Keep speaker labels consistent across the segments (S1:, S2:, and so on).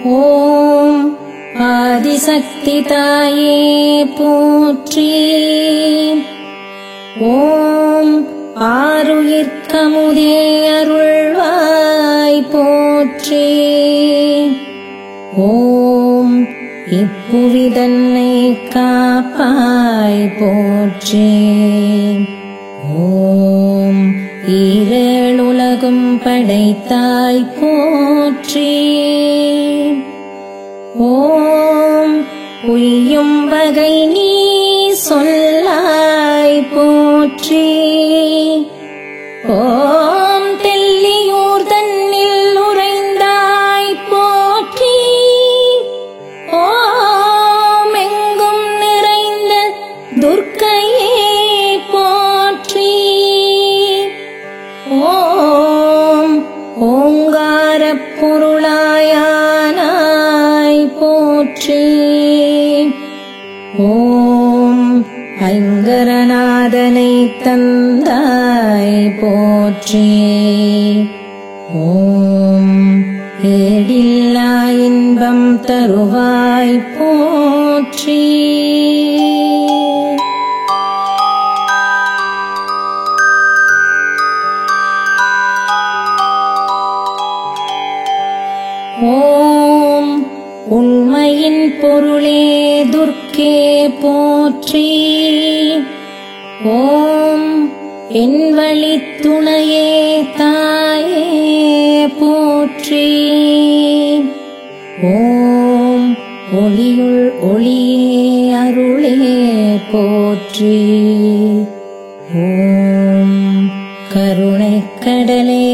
S1: ஓம் ஆதிசக்தி தாயே போற்றி. ஓம் ஆருயிர்க்கமுதே அருள்வாய் போற்றி. ஓம் இப்புவிதன்னை காப்பாய் போற்றி. ஓம் ஈரேழுலகும் படைத்தாய் போற்றி. ஓம் உய்யும் வகை நீ சொல்லாய் போற்றி. ஓம் தெல்லியூர் தன்னில் உறைந்தாய் போற்றி. ஓம் எங்கும் நிறைந்த துர்க்கையே போற்றி. ஓம் ஓங்காரப் பொருளாயானாய் போற்றி. ஓம் ஐங்கரநாதனை தந்தாய் போற்றி. ஓம் ஏடில்லா இன்பம் தருவாய் போற்றி. ஓம் உண்மையின் பொருளே துர்க்கே போற்றி. ஓம் என் வழித்துணையே தாயே போற்றி. ஓம் ஒளியுள் ஒளியே அருளே போற்றி. ஓம் கருணைக் கடலே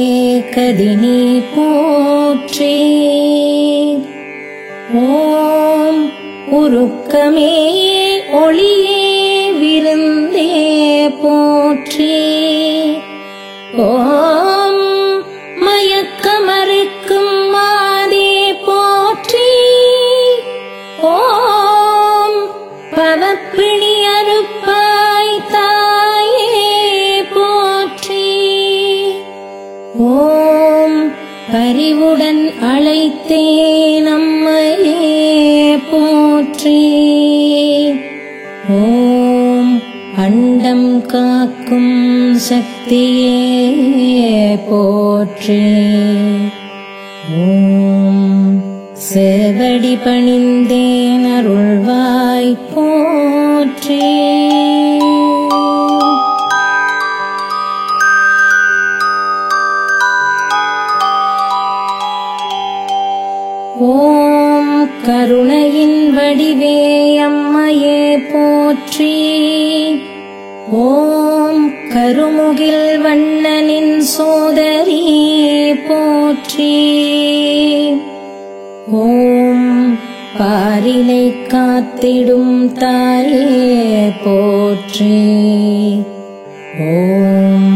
S1: கதினி போற்றி. ஓம் உருக்கமே ஒளியே விருந்தே போற்றி. ஓம் மயக்கமறுக்கும் மாதே போற்றி. ஓம் பவப்பிணி அறுப்பாய் தாயே போற்றி. ஓம் பரிவுடன் அழைத்தேன் அம்மையே போற்றி. ஓம் அண்டம் காக்கும் சக்தியே போற்றி. ஓம் சேவடி பணிந்தேன் அருள்வாய் போற்றி. ஓம் கருணையின் வடிவே அம்மையே போற்றி. ஓம் கருமுகில் வண்ணனின் சோதரி போற்றி. ஓம் பாரினை காத்திடும் தாயே போற்றி. ஓம்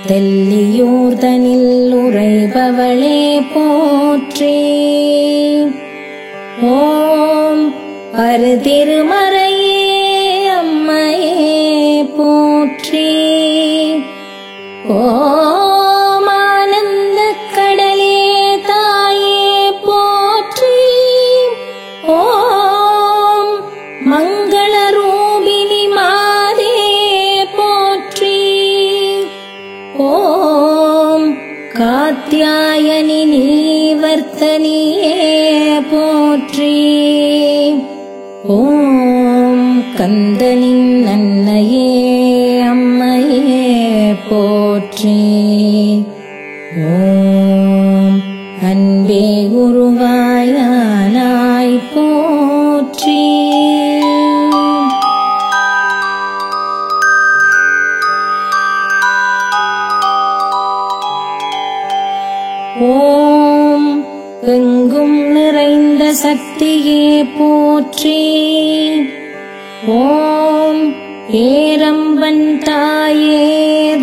S1: தெல்லியூர்தனில் உறைபவளே போற்றி. ஓம் அருதிருமறையே அம்மையே போற்றி. ஓம் ஆனந்தக் கடலே தாயே போற்றி. ஓம் மங்கள ரூபிணி மாதே போற்றி. ஓம் காத்யாயனி நீவர்த்தனியே போற்றி. ஓம் கந்தனின் அன்னையே அம்மையே போற்றி. ஓம் அன்பே குருவாயானாய் போற்றி. ஓம் எங்கும் நிறைந்த சக்தியே போற்றி. ஓம் ஏரம்பன் தாயே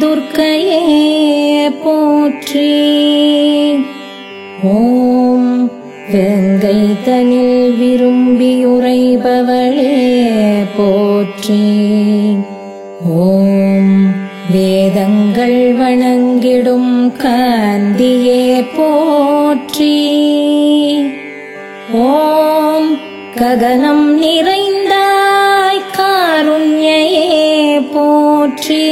S1: துர்க்கையே போற்றி. ஓம் வேங்கை தனில் விரும்பியுறைபவளே போற்றி. ஓம் வேதங்கள் வணங்கிடும் காந்தியே போற்றி. ககனம் நிறைந்தாய் காருண்யையே போற்றி.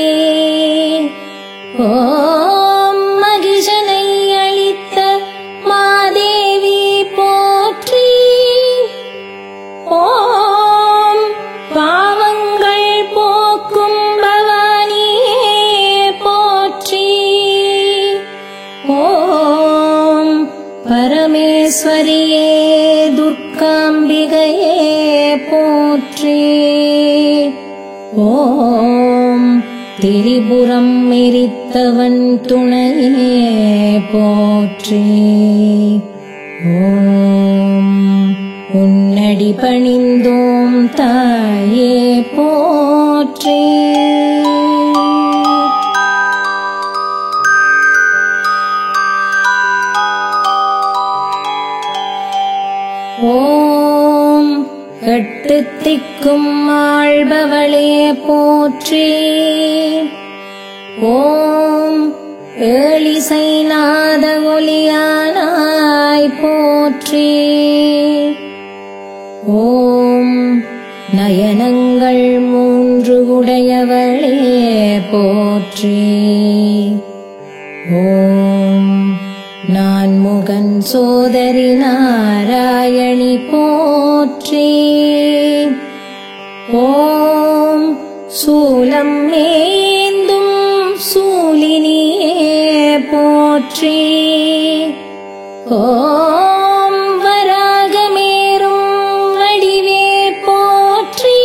S1: ஓம் மகிஷனை அளித்த மாதேவி போற்றி. ஓம் பாவங்கள் போக்கும் பவானியே போற்றி. ஓம் பரமேஸ்வரியே துர்காம்பிகையே போற்றி. ஓம் திரிபுரம் எரித்தவன் துணையே போற்றி. ஓம் உன்னடி பணிந்தோம் தாயே போற்றி. ஓம் எட்டு திக்கும் ஆள்பவளே போற்றி. ஓம் ஏழிசை நாத ஒலியானாய் போற்றி. ஓம் நயனங்கள் மூன்று உடையவளே போற்றி. ஓம் நான்முகன் சோதரி நாராயணி போற்றி. ஓம் சூலம் ஏந்தும் சூலினியே போற்றி. ஓம் வராகமேறும் வடிவே போற்றி.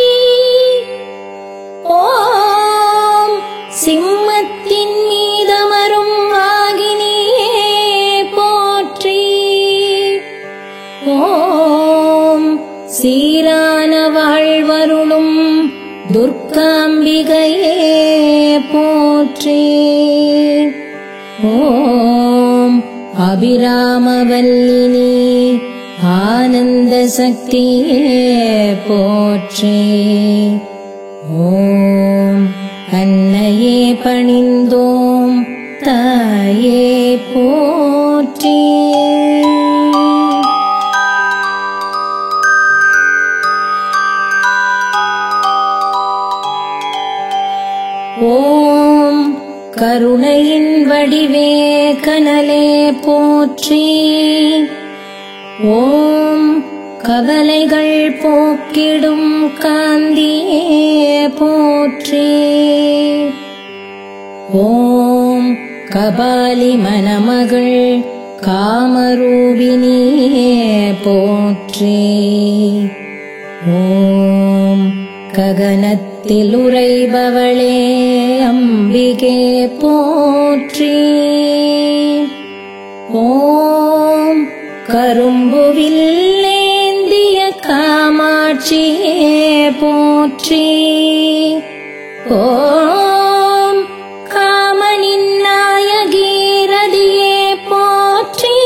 S1: ஓம் சிம்மத்தின் மீதமரும் வாகினியே போற்றி. ஓம் சீரான வாழ்வருளும் துர்காம்பிகையே போற்றி. ஓம் அபிராமவல்லினி ஆனந்த சக்தியே போற்றி. ஓம் அன்னையே பணிந்தோம் தாயே போற்றி. ஓம் கருணையின் வடிவே கனலே போற்றி. ஓம் கவலைகள் போக்கிடும் காந்தியே போற்றி. ஓம் கபாலி மணமகள் காமரூபிணியே போற்றி. ஓம் ககனத்தில் உறைபவளே அம்பிகே போற்றி. ஓம் கரும்புவில்லேந்திய காமாட்சியே போற்றி. ஓம் காமனின் நாயகீரதியே போற்றி.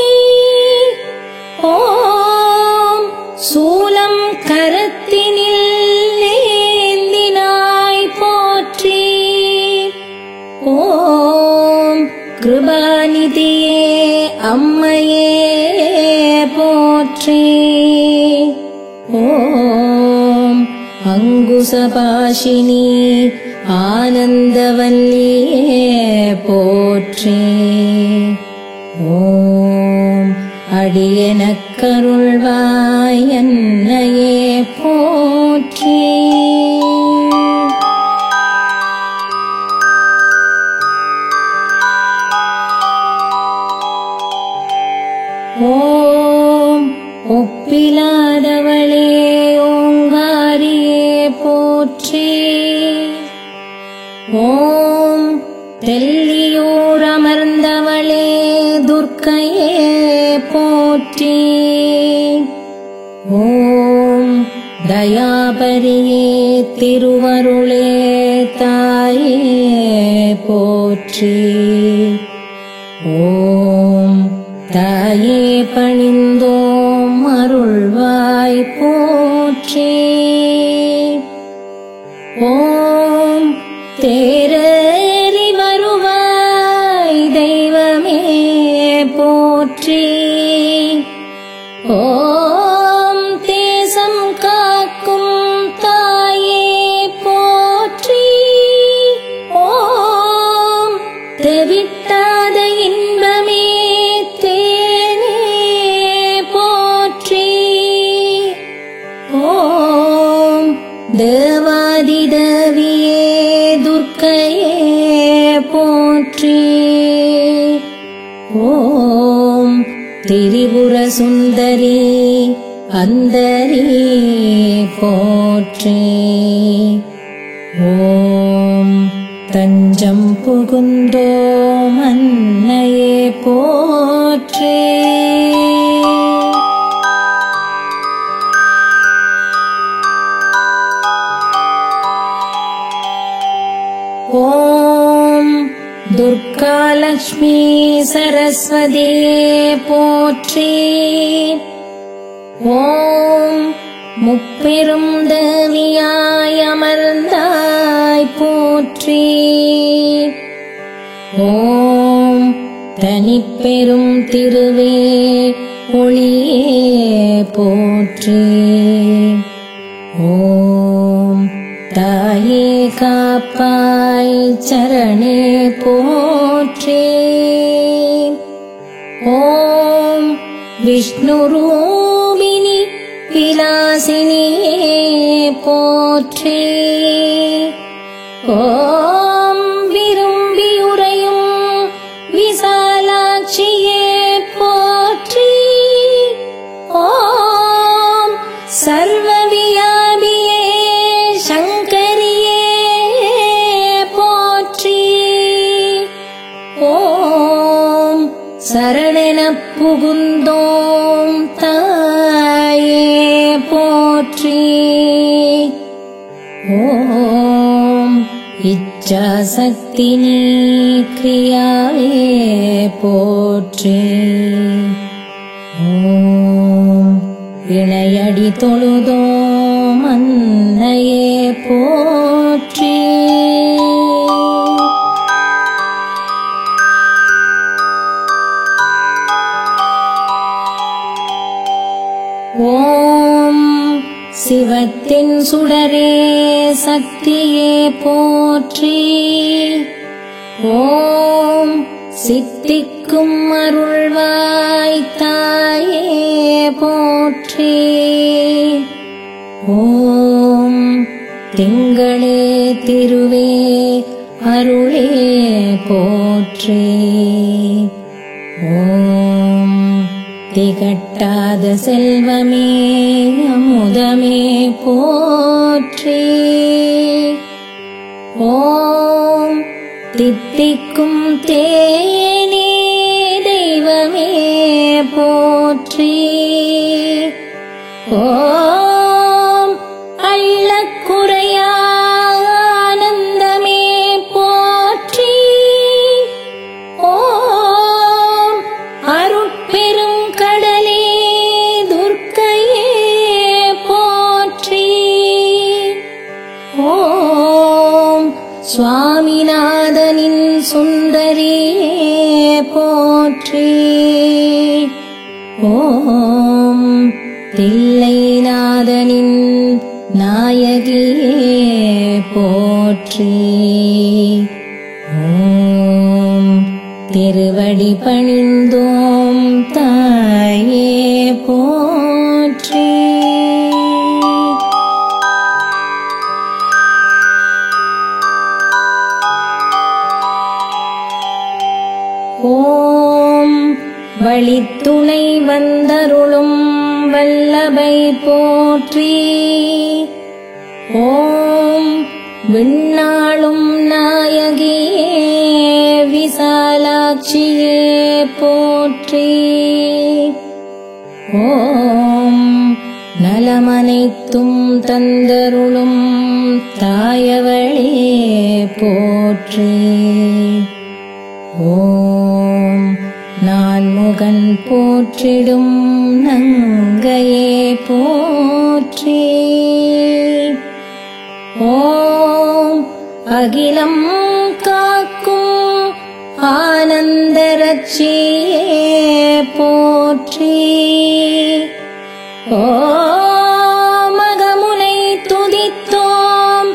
S1: ஓம் சூலம் கரத்தினில் ஏந்தினாய் போற்றி. ஓம் கிருபாநிதியே அம்மையே போற்றி. ஓம் அங்குசபாஷினி ஆனந்தவல்லியே போற்றி. ஓம் அடியனக்கருள்வாய் அன்னையே போற்றி. ஓம் ஒப்பிலாதவளே ஓங்காரியே போற்றி. ஓம் தெல்லியூர் அமர்ந்தவளே துர்க்கையே போற்றி. ஓம் தயாபரியே திருவருளே தாயே போற்றி. ஓம் தாயே பணிந்தோம் அருள்வாய் போற்றி. ஓம் தேரேறி வருவாய் தெய்வமே போற்றி. ஓம் தேசம் அன்னையே போற்றி. ஓம் திரிபுர சுந்தரி அந்தரி போற்றி. ஓம் தஞ்சம் புகுந்தோம் அன்னையே போற்றி. ஓம் துர்கா லக்ஷ்மி சரஸ்வதியே போற்றி. ஓம் முப்பெரும் தேவியாய் அமர்ந்தாய் போற்றி. ஓம் தனிப்பெரும் திருவே ஒளியே போற்றி. ஓம் தாயே காப்பாய் சரணே போற்றி. ஓம் விஷ்ணு ரூபிணி விலாசினியே போற்றி. ஓம் விரும்பி உறையும் விசாலாட்சியே போற்றி. ஓம் சர்வவியாபியே சங்கரியே போற்றி. ஓம் சரணெனப் புகுந்தோம் தாயே போற்றி. ஓம் இச்சாசக்தினி கிரியாவே போற்றி. ஓம் இணையடி தொழுதோம் அன்னையே போற்றி. ஓம் சிவத்தின் சுடரே சக்தியே போற்றி. ஓம் சித்திக்கும் அருள்வாய் தாயே போற்றி. ஓம் திங்களே திருவே அருளே போற்றி. ஓம் திகட்டாத செல்வமே அமுதமே போற்றி. ஓம் தித்திக்கும் தேனே தெய்வமே போற்றி. ஓம் அள்ளக்குறையா ஆனந்தமே போற்றி. ஓம் அருட்பெரும் கடலே துர்க்கையே போற்றி. ஓம் சுவாமிநாதனின் சுந்தரியே போற்றி. ஓம் தில்லைநாதனின் நாயகியே போற்றி. ஓம் திருவடி பணிந்தோம் தாயே போற்றி. ஓம் வழித்துணை வந்தருளும் வல்லபை போற்றி. ஓம் விண்ணாளும் நாயகியே விசாலாட்சியே போற்றி. ஓம் நலமனைத்தும் தந்தருளும் தாயவளே போற்றி. ஓம் நான்முகன் போற்றிடும் நங்கையே போற்றி. ஓம் அகிலம் காக்கும் ஆனந்தரட்சியே போற்றி. ஓம் அகமுனை துதித்தோம்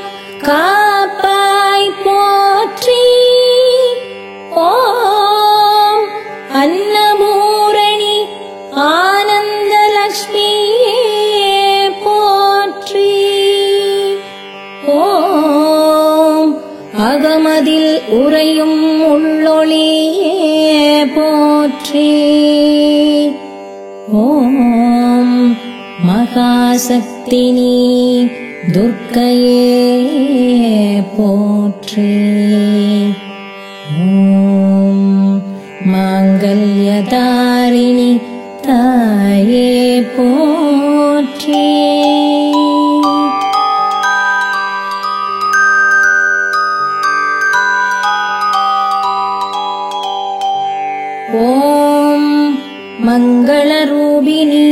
S1: காப்பாய் போற்றி. ஓம் அன்னபூரணி ஆனந்தலக்ஷ்மியே போற்றி. ஓம் அகம அகமதில் உறையும் உள்ளொளியே போற்றி. ஓம் மகாசக்தினி துர்க்கையே போற்றி. ஓம் மாங்கல்யதாரிணி தாயே போற்றி. ஓம் மங்களரூபிணி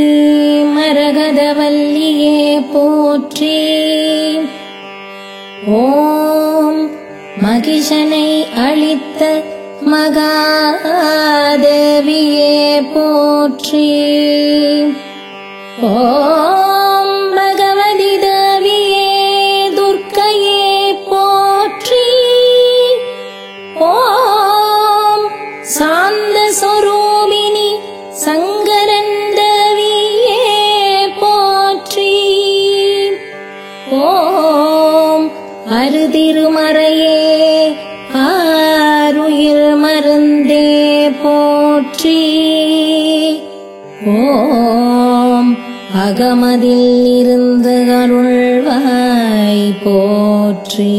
S1: மரகதவல்லியே போற்றி. ஓம் மகிஷனை அளித்த மகாதேவியே போற்றி. ஓம் பகவதி தேவியே துர்க்கையே போற்றி. ஓம் சாந்த சொரூபிணி சங்கரன் தேவியே போற்றி. ஓம் அருதிருமறையே ஆருயிர் மருந்தே போற்றி. ஓம் அகமதில் இருந்து அருள்வாய் போற்றி.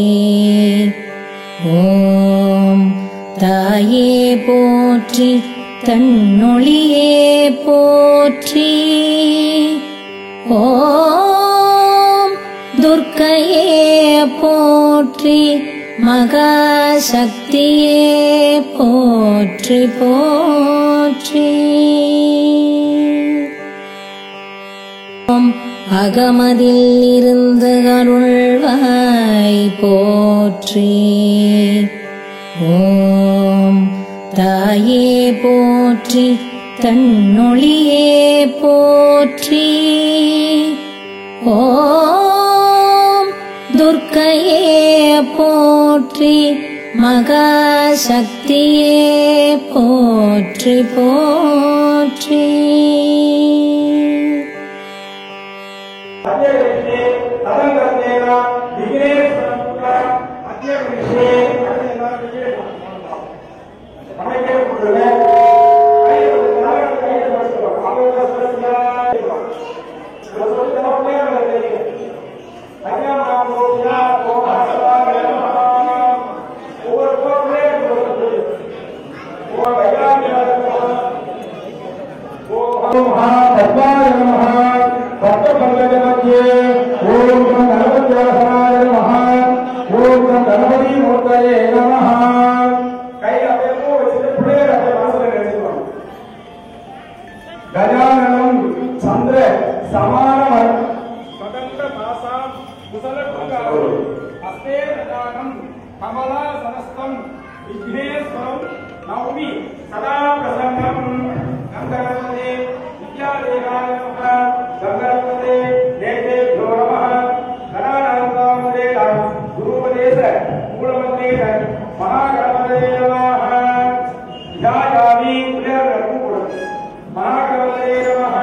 S1: ஓம் தாயே போற்றி தன்னொளியே போற்றி. ஓம் துர்க்கையே போற்றி. மகாசக்தியே போற்றி போற்றி. ஓம் அகமதில் இருந்து அருள்வாய் போற்றி. ஓம் தாயே போற்றி தன்னொளியே போற்றி. ஓம் துர்க்கையே போற்றி. மகாசக்தியே போற்றி போற்றி.
S2: गजाननं चंद्र समानम स्वतंत्र भाषां कुशलप्रकारो हस्ते ददानं कमला सरस्तं विघ्नेश्वरं नौमि सदा प्रसन्नं गंगरपते विद्यादेवाय नमः गंगरपते देवेभ्यो नमः गणानां गुरुपदेश मूलमन्त्रेण महागणपते नमः ध्यायामि महागणपते नमः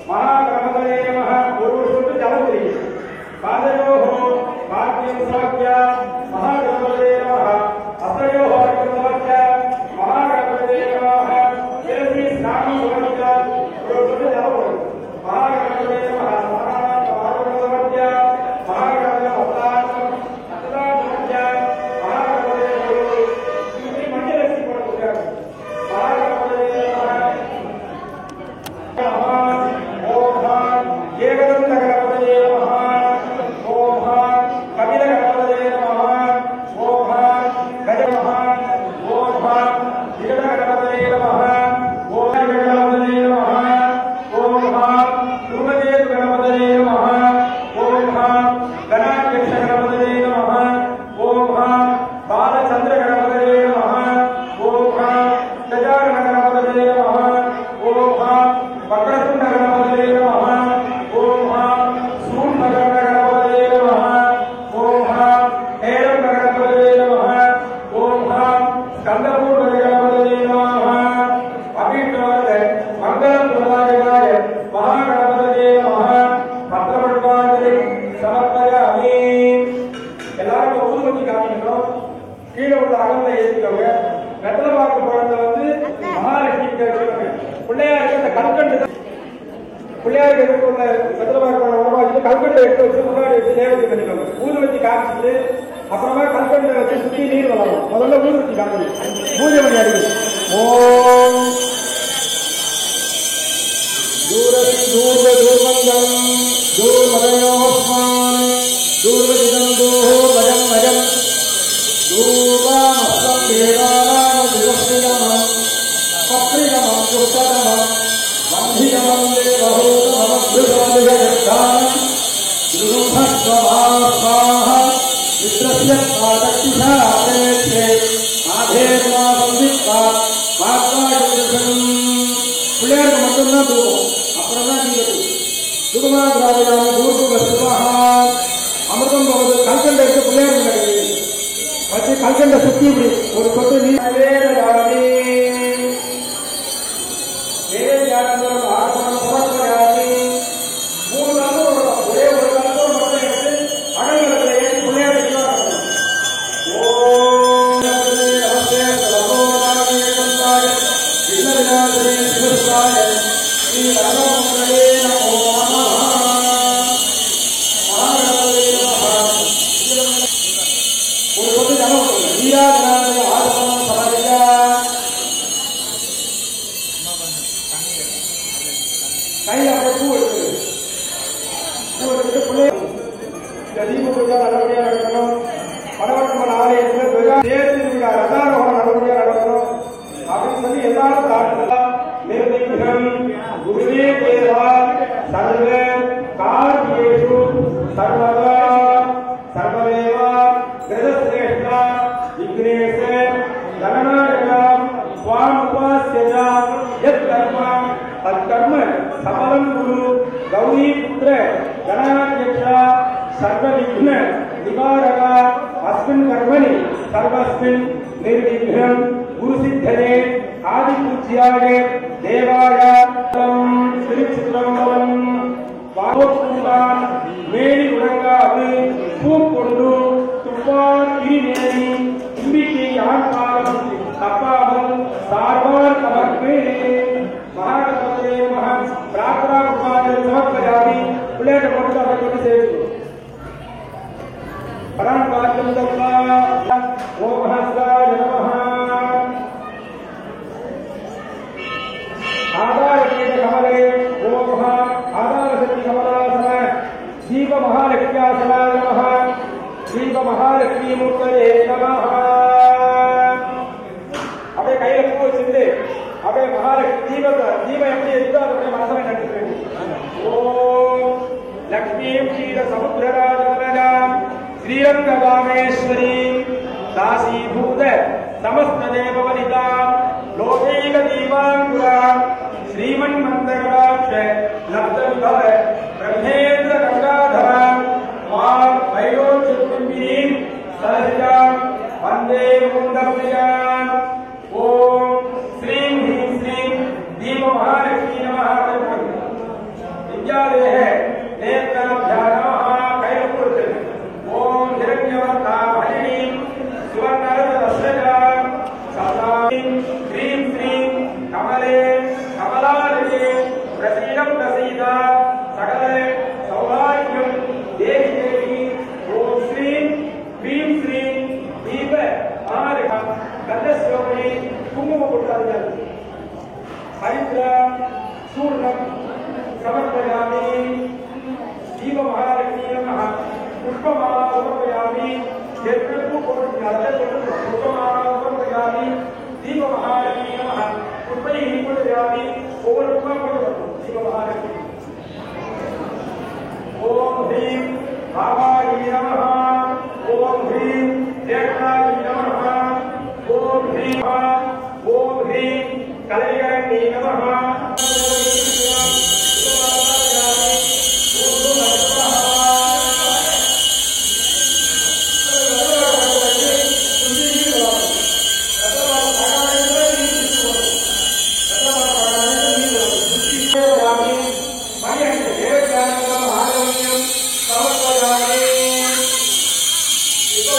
S2: महागणपते नमः गुरुषुत जलपुरी पादयोः भाग्यं स्वाक्य महागणपते नमः हस्तयोः अर्घ्यं महागणपते नमः शिरसि स्नानं समर्प्य गुरुषुत जलपुरी महागणपते नमः महागणपते महागणपते हस्तार्थं हस्तार्थं महागणपते श्री मंडलस्य कोडुत्तर வாழை ஊதுவத்தி காமிக்கணும். கீழே உள்ள அகங்களை ஏற்றிக்கோங்க. வெத்தலை பாக்கு பழத்தை வந்து மகாலட்சுமி பிள்ளையாருக்கு அந்த கல்கண்டு பிள்ளையாருக்கு எதிர்கொள்ள வெத்தலை பாக்கு பழம் உருவாக்கிட்டு கல்கண்டை எடுத்து வச்சு முன்னாடி வச்சு தேவதை பண்ணிக்கோங்க. ஊதுவத்தி காமிச்சிட்டு அப்புறமா கல்கண்டை வச்சு சுற்றி நீர் வளரும். முதல்ல ஊதுவத்தி காமிக்கணும். பூஜை பண்ணி அடிக்கணும். ஓம் दूरमंगलम दूरमदयोस्मान दूरवदिदं दूरभजं भजं दूरमस्तं देवानां दिवस्तिनमं पत्रिनमं पुष्पनमं वन्दिनमं देवहूतमभ्युदोदिगच्छामि दुरुभस्वभास्वाहा मित्रस्य पादक्षिषाप्रेत्ये आधेर्वा संवित्वा मात्वायुजम् பிள்ளையாருக்கு மட்டும்தான் தூக்கம். அப்புறம் தான் நீங்க சுகமா திராவிடாம பூர்வ சுகாகா அமிர்தம் போவது கல்கண்டை எடுத்து பிள்ளையாருக்கு கிடைக்குது. வச்சு கல்கண்டை சுத்தி இப்படி ஒரு சொட்டு நீர் மூணு நாளும் ஒரே ஒரு நாளும் மட்டும் எடுத்து அகல்களை ஏற்றி பிள்ளையாருக்கு ஒரு சொத்து ஜனம் கையில் அப்படியே பூ எடுத்து பிள்ளை இந்த தீப பூஜை நல்லபடியாக நடக்கணும். படவட்டமன் ஆலயத்தில் தேர்தல் ரசாரோகம் நல்லபடியாக நடக்கணும் அப்படின்னு சொல்லி எல்லாரும் தாழ்த்தலாம். निर्विघ्नं गुरुवे देवा सर्वे कार्येषु सर्वदा सर्वमेव कृतश्रेष्ठ विघ्नेश गणनायक स्वाम उपास्य यत् कर्म तत्कर्म सफलं कुरु गौरी पुत्र गणाध्यक्ष सर्वविघ्न निवारक अस्मिन् कर्मणि सर्वस्मिन् निर्विघ्नं गुरुसिद्धये आदि पूज्याय देवाय திருச்சிற்றம்பலம் வாகோத்தான் மேலி உறங்காது பூக்கொண்டு துப்பார் கிரிநேரி தும்பிக்கை ஆண்பாலம் தப்பாமல் சார்பார் அவர்க்கு மகாகணபதே மகா பிரார்த்தனா குமாரை சமர்ப்பயாமி. பிள்ளையாட்ட போட்டு அதை கொண்டு சேர்த்து பரான் வாக்கியம் தப்பா ஓம் ஹஸ்தாய நமஹ आधारकेत कमले ओम आधारशक्ति कमलासन दीप महालक्ष्म्यासन नमः दीप महालक्ष्मी मूर्तये नमः. अबे கையில பூ வச்சிட்டு अबे महालक्ष्मी दीप எப்படி இருக்கோ அதோட மனசை நட்டுறேன். ஓம் लक्ष्मी क्षीर समुद्रराजवनजां श्रीरंगकामेश्वरी दासीभूत समस्त देववनिता लोकैक दीपांकुरा श्रीमन्मन्दकटाक्ष लब्धविभव ब्रह्मेन्द्र गंगाधरा मां वैरोच्यकुम्भिनीं सहजां वन्दे मुकुन्दप्रियां. ओम श्रीं ह्रीं श्रीं दीपमहालक्ष्मी नमः. विद्यादेह नेत्राभ्यां नमः. कैलपुरुष ओम हिरण्यवर्ता भगिनीं सुवर्णरजतस्रजां सदां श्रीं श्रीं कमले कमलालये प्रसीदं प्रसीदा सकल सौभाग्यं देहि देहि. ओम श्रीं ह्रीं श्रीं दीप महालक्ष्मी गन्धस्योमि कुङ्कुमपुष्पाञ्जलि हरिद्र चूर्णं समर्पयामि. दीप महालक्ष्मी नमः. पुष्पमाला समर्पयामि. पुष्पमाला समर्पयामि. दीप महालक्ष्मी नमः. पुष्पैः पूजयामि. दीप महालक्ष्मी. ओम ह्रीं भावायै नमः. ओम ह्रीं ज्येष्ठायै नमः. ओम ह्रीं कलैकरण्यै नमः. Go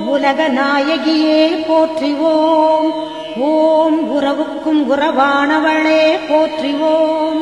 S3: உலகநாயகியே போற்றிவோம். ஓம் உறவுக்கும் உறவானவளே போற்றிவோம்.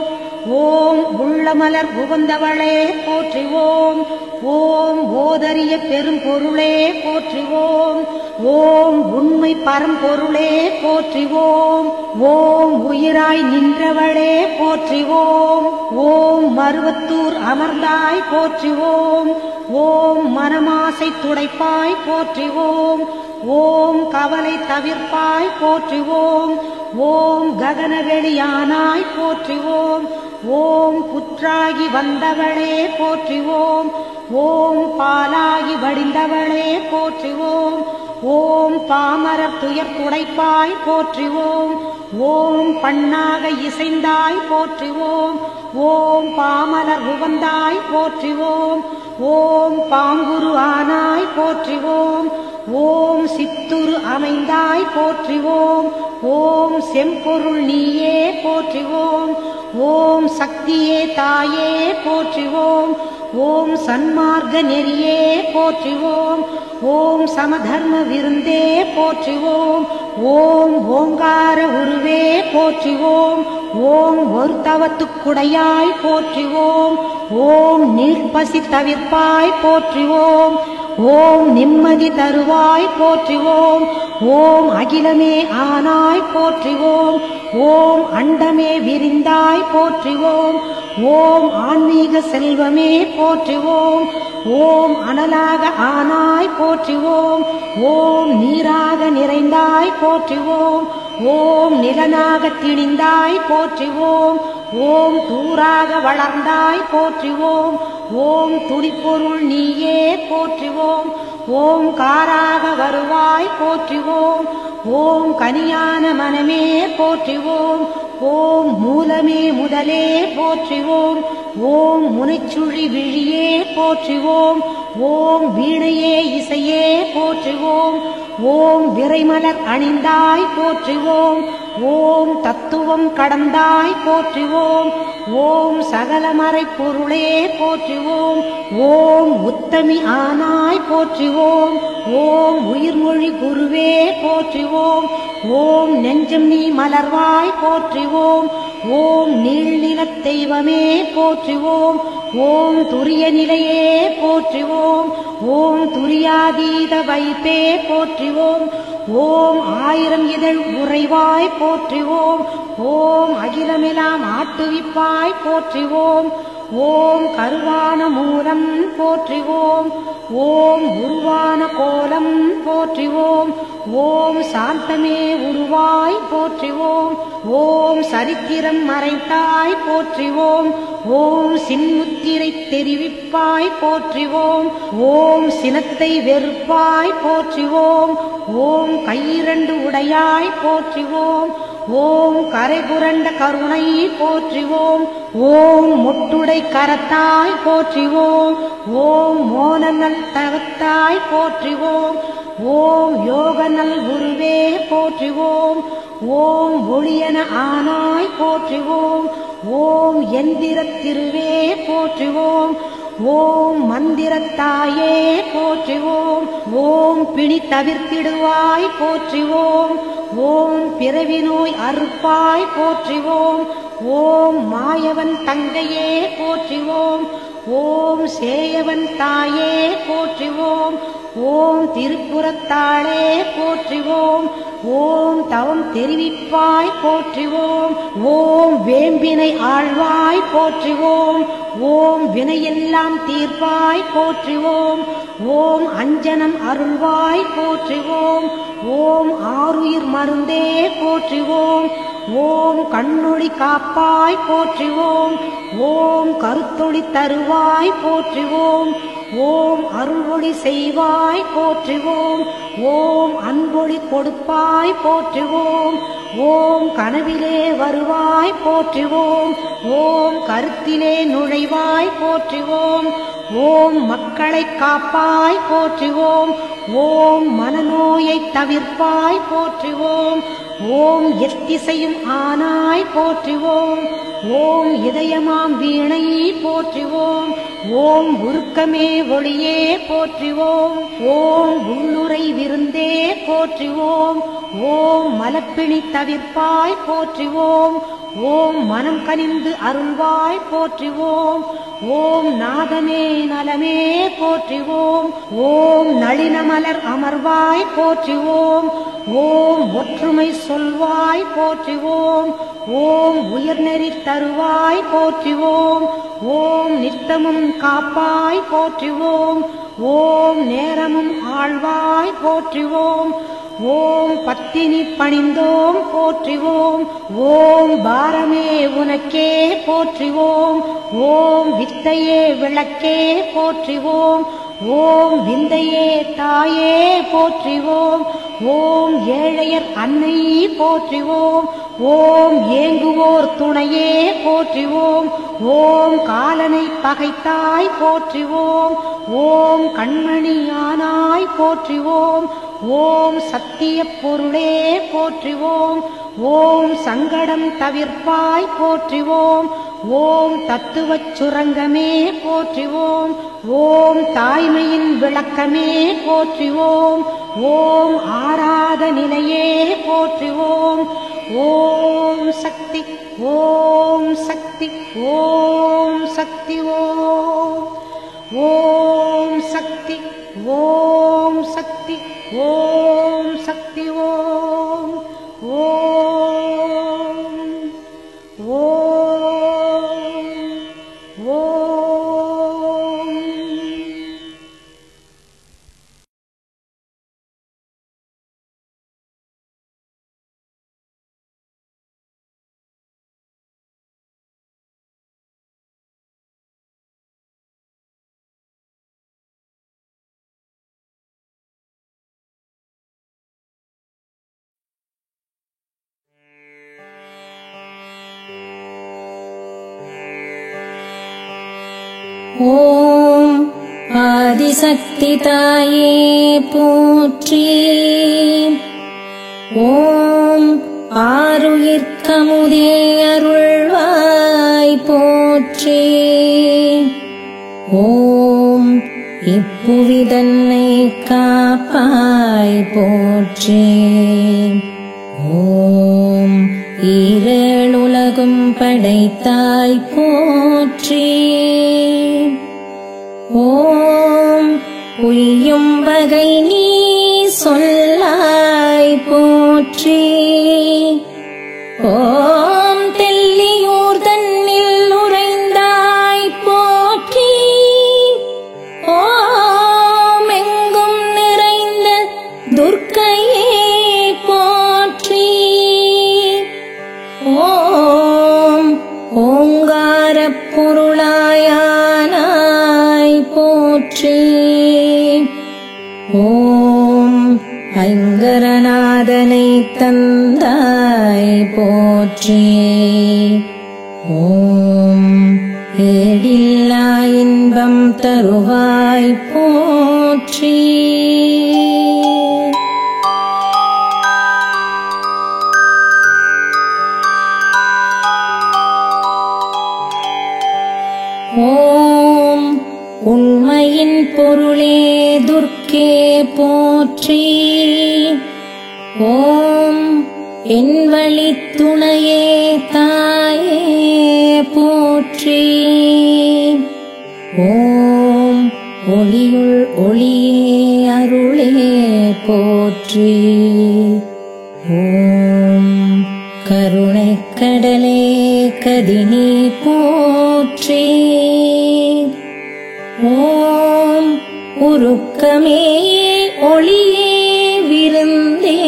S3: ஓம் உள்ளமலர் புகுந்தவளே போற்றிவோம். ஓம் ஓதரிய பெரும்பொருளே போற்றிவோம். ஓம் உண்மை பரம்பொருளே போற்றிவோம். ஓம் உயிராய் நின்றவளே போற்றிவோம். ஓம் மருவத்தூர் அமர்ந்தாய் போற்றிவோம். ஓம் மனமாசை துடைப்பாய் போற்றிவோம். ஓம் கவலை தவிர்ப்பாய் போற்றிவோம். ஓம் ககனவெளியானாய் போற்றிவோம். ஓம் புற்றாகி வந்தவளே போற்றிவோம். ஓம் பாலாகி வடிந்தவளே போற்றிவோம். ஓம் பாமரர் துயர் துடைப்பாய் போற்றிவோம். ஓம் பண்ணாக இசைந்தாய் போற்றிவோம். ஓம் பாமலர் உவந்தாய் போற்றிவோம். ஓம் பாங்குரு ஆனாய் போற்றிவோம். ஓம் சித்துரு அமைந்தாய் போற்றிவோம். ஓம் செம்பொருள் நீயே போற்றிவோம். ஓம் சக்தியே தாயே போற்றிவோம். ஓம் சன்மார்க்க நெறியே போற்றிவோம். ஓம் சமதர்ம விருந்தே போற்றிவோம். ஓம் ஓங்கார உருவே போற்றிவோம். ஓம் ஒரு தவத்துக்குடையாய் போற்றிவோம். ஓம் நீர்ப்பசி தவிர்ப்பாய் போற்றிவோம். ஓம் நிம்மதி தருவாய் போற்றிவோம். ஓம் அகிலமே ஆனாய் போற்றிவோம். ஓம் அண்டமே விரிந்தாய் போற்றிவோம். ஓம் ஆன்மீக செல்வமே போற்றிவோம். ஓம் அனலாக ஆனாய் போற்றிவோம். ஓம் நீராக நிறைந்தாய் போற்றிவோம். ஓம் நிலனாக திணிந்தாய் போற்றிவோம். ஓம் தூராக வளர்ந்தாய் போற்றிவோம். ஓம் துடிப்பொருள் நீயே போற்றிவோம். ஓம் காராக வருவாய் போற்றிவோம். ஓம் கனியான மனமே போற்றிவோம். ஓம் மூலமே முதலே போற்றிவோம். ஓம் முனைச்சுழி விழியே போற்றிவோம். ஓம் வீணையே இசையே போற்றிவோம். ஓம் விரைமலர் அணிந்தாய் போற்றிவோம். ஓம் தத்துவம் கடந்தாய் போற்றிவோம். ஓம் சகலமறை பொருளே போற்றிவோம். ஓம் உத்தமி ஆனாய் போற்றிவோம். ஓம் உயிர்மொழி குருவே போற்றிவோம். ஓம் நெஞ்சம் நீ மலர்வாய் போற்றிவோம். ஓம் நீள்நிலத் தெய்வமே போற்றிவோம். ஓம் துரிய நிலையே போற்றிவோம். ஓம் துரியாதீத வைப்பே போற்றிவோம். ஓம் ஆயிரம் இதழ் உறைவாய் போற்றிவோம். ஓம் அகிலமெல்லாம் ஆட்டுவிப்பாய் போற்றிவோம். ஓம் கருவான மூலம் போற்றிவோம். ஓம் உருவான கோலம் போற்றிவோம். ஓம் சாந்தமே உருவாய் போற்றிவோம். ஓம் சரித்திரம் மறைத்தாய் போற்றிவோம். ஓம் சின்முத்திரை தெரிவிப்பாய் போற்றிவோம். ஓம் சினத்தை வெறுப்பாய் போற்றிவோம். ஓம் கையிரண்டு உடையாய் போற்றிவோம். ஓம் கரை புரண்ட கருணை போற்றிவோம். ஓம் முட்டுடை கரத்தாய் போற்றிவோம். ஓம் மோனநல் தவத்தாய் போற்றிவோம். ஓம் யோகநல் குருவே போற்றிவோம். ஓம் ஒளியன ஆனாய் போற்றிவோம். ஓம் எந்திரத் திருவே போற்றிவோம். ஓம் மந்திரத்தாயே போற்றிவோம். ஓம் பிணி தவிர்த்திடுவாய் போற்றிவோம். ஓம் பிறவி நோய் அறுப்பாய் போற்றிவோம். ஓம் மாயவன் தங்கையே போற்றிவோம். ஓம் சேயவன் தாயே போற்றிவோம். ஓம் திருப்புறத்தாளே போற்றிவோம். ஓம் தவம் தெரிவிப்பாய் போற்றிவோம். ஓம் வேம்பினை ஆழ்வாய் போற்றிவோம். ஓம் வினையெல்லாம் தீர்ப்பாய் போற்றிவோம். ஓம் அஞ்சனம் அருள்வாய் போற்றிவோம். ஓம் ஆருயிர் மருந்தே போற்றிவோம். ஓம் கண்ணொளி காப்பாய் போற்றிவோம். ஓம் கருத்தொளி தருவாய் போற்றிவோம். ஓம் அருள்ஒளி செய்வாய் போற்றிவோம். ஓம் அன்பொளி கொடுப்பாய் போற்றிவோம். ஓம் கனவிலே வருவாய் போற்றிவோம். ஓம் கருத்திலே நுழைவாய் போற்றிவோம். ஓம் மக்களை காப்பாய் போற்றிவோம். ஓம் மனநோயை தவிர்ப்பாய் போற்றிவோம். ஓம் எத்திசையும் ஆனாய் போற்றிவோம். ஓம் இதயமாம் வீணை போற்றிவோம். ஓம் உருக்கமே ஒளியே போற்றிவோம். ஓம் உள்ளுரை விருந்தே போற்றிவோம். ஓம் மலப்பிணி தவிர்ப்பாய் போற்றிவோம். ஓம் மனம் கனிந்து அருள்வாய் போற்றிவோம். ஓம் நாதமே நலமே போற்றிவோம். ஓம் நளினமலர் அமர்வாய் போற்றிவோம். ஓம் ஒற்றுமை சொல்வாய் போற்றிவோம். ஓம் உயர்நெறி தருவாய் போற்றிவோம். ஓம் நித்தமும் காப்பாய் போற்றிவோம். ஓம் நேரமும் ஆழ்வாய் போற்றிவோம். ஓம் பத்தினி பணிந்தோம் போற்றிவோம். ஓம் பாரமே உனக்கே போற்றிவோம். ஓம் வித்தையே விளக்கே போற்றிவோம். ஓம் விந்தையே தாயே போற்றிவோம். ஓம் ஏழையர் அன்னை போற்றிவோம். ஓம் ஏங்குவோர் துணையே போற்றிவோம். ஓம் காலனை பகைத்தாய் போற்றிவோம். ஓம் கண்மணி ஆனாய் போற்றிவோம். ஓம் சத்திய பொருளே போற்றிவோம். ஓம் சங்கடம் தவிர்ப்பாய் போற்றிவோம். ஓம் தத்துவச் சுரங்கமே போற்றிவோம். ஓம் தாய்மையின் விளக்கமே போற்றிவோம். ஓம் ஆராத நிலையே போற்றிவோம். ஓம் சக்தி ஓம் சக்தி ஓம் சக்தி ஓம் சக்தி ஓம் சக்தி ஓம் சக்தி ஓம் ஓம் ஓம்.
S1: ஓம் ஆதிசக்தி தாயே போற்றி. ஓம் ஆருயிர்க்கமுதே அருள்வாய் போற்றி. ஓம் இப்புவிதன்னை காப்பாய் போற்றி. ஓம் ஈரேழுலகும் படைத்தாய் போற்றி. ஓம் பொய்யும் வகை நீ சொல்லாய் போற்றி. ஓம் தெல்லியூர் தன்னில் உறைந்தாய் போற்றி. ஓம் எங்கும் நிறைந்த துர்க்கையே போற்றி. ஓம் ஓங்காரப் பொருளாயானாய் போற்றி. ஓம் ஐங்கரநாதனை தந்தாய் போற்றி. ஓம் ஏடில்லா இன்பம் தருவாய் போற்றி. ஓம் உண்மையின் பொருளே துர்க்கே போற்றி. ஓம் என் வழித் துணையே தாயே போற்றி. ஓம் ஒளியுள் ஒளியே அருளே போற்றி. ஓம் கருணைக் கடலே கதினி போற்றி. ஓம் உருக்கமே ஒளியே விருந்தே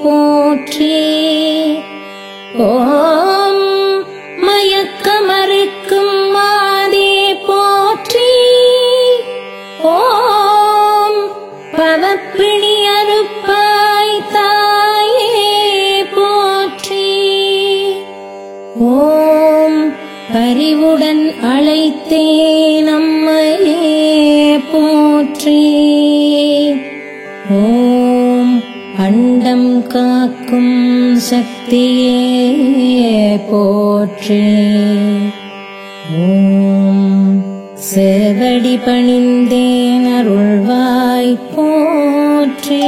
S1: போற்றி. ஓம் மயக்கமறுக்கும் மாதே போற்றி. ஓம் பவப்பிணி அறுப்பாய் தாயே போற்றி. ஓம் பரிவுடன் அழைத்தேன் அம்மையே போற்றி. ஓம் அண்டம் காக்கும் சக்தியே போற்றி. ஓம் சேவடி பணிந்தேன் அருள்வாய் போற்றி.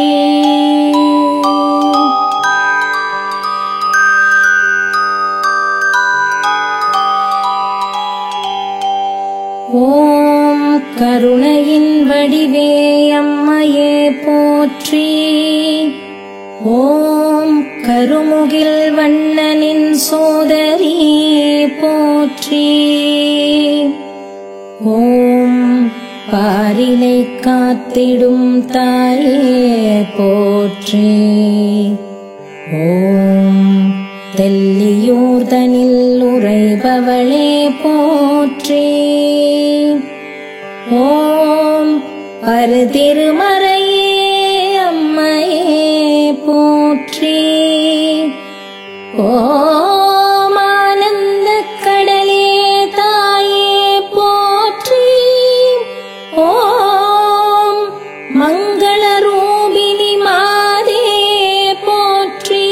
S1: ஓம் கருணையின் வடிவே அம்மையே போற்றி. ஓம் கருமுகில் வண்ணனின் சோதரி போற்றி. ஓம் பாரினை காத்திடும் தாயே போற்றி. ஓம் தெல்லியூர்தனில் உறைபவளே போற்றி. ஓம் பரு திருமறையே அம்மையே போற்றி. ஓம் ஆனந்த கடலே தாயே போற்றி. ஓம் மங்கள ரூபிணி மாதே போற்றி.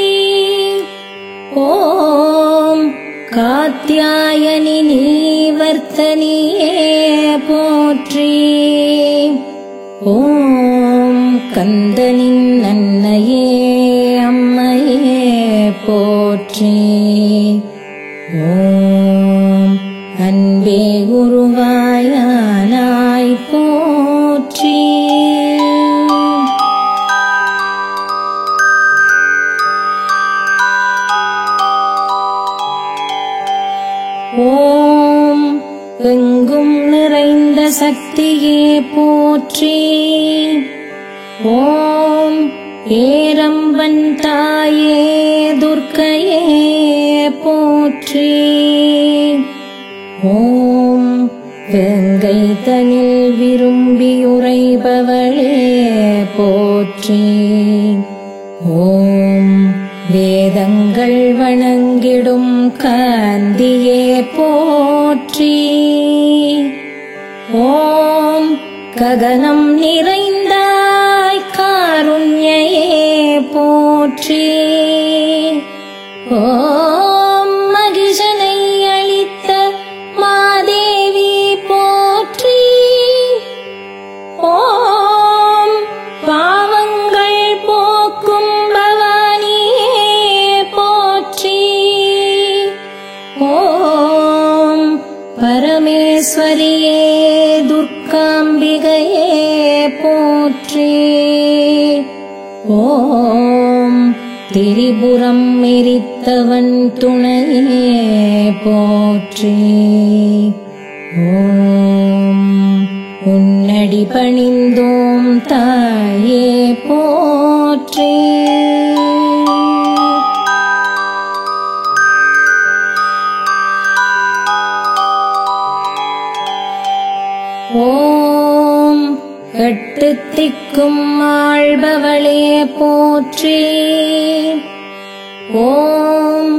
S1: ஓம் காத்யாயனி நீவர்த்தனியே போற்றி. ஓம் கந்தனின் அன்னையே அம்மையே போற்றி. ஓம் அன்பே குருவாயானாய் போற்றி. ஓம் எங்கும் நிறைந்த சக்தியே போற்றி. ஓம் ஏரம்பன் தாயே துர்க்கையே போற்றி. ஓம் வெங்கை தனில் விரும்பியுரைபவளே போற்றி. ஓம் வேதங்கள் வணங்கிடும் காந்தியே போற்றி. ஓம் ககனம் நிறைந்தாய் காருண்யே போற்றி. ஓம் மகிஷனை அளித்த மாதேவி போற்றி. ஓம் பாவங்கள் போக்கும் பவானியே போற்றி. ஓம் பரமேஸ்வரியே துர்காம்பிகையே போற்றி. ஓம் திரிபுரம் எரித்தவன் துணையே போற்றி. ஓம் உன்னடி பணிந்தோம் தாயே போற்றி. ஓம் எட்டு திக்கும் ஆள்பவளே போற்றி. ஓம்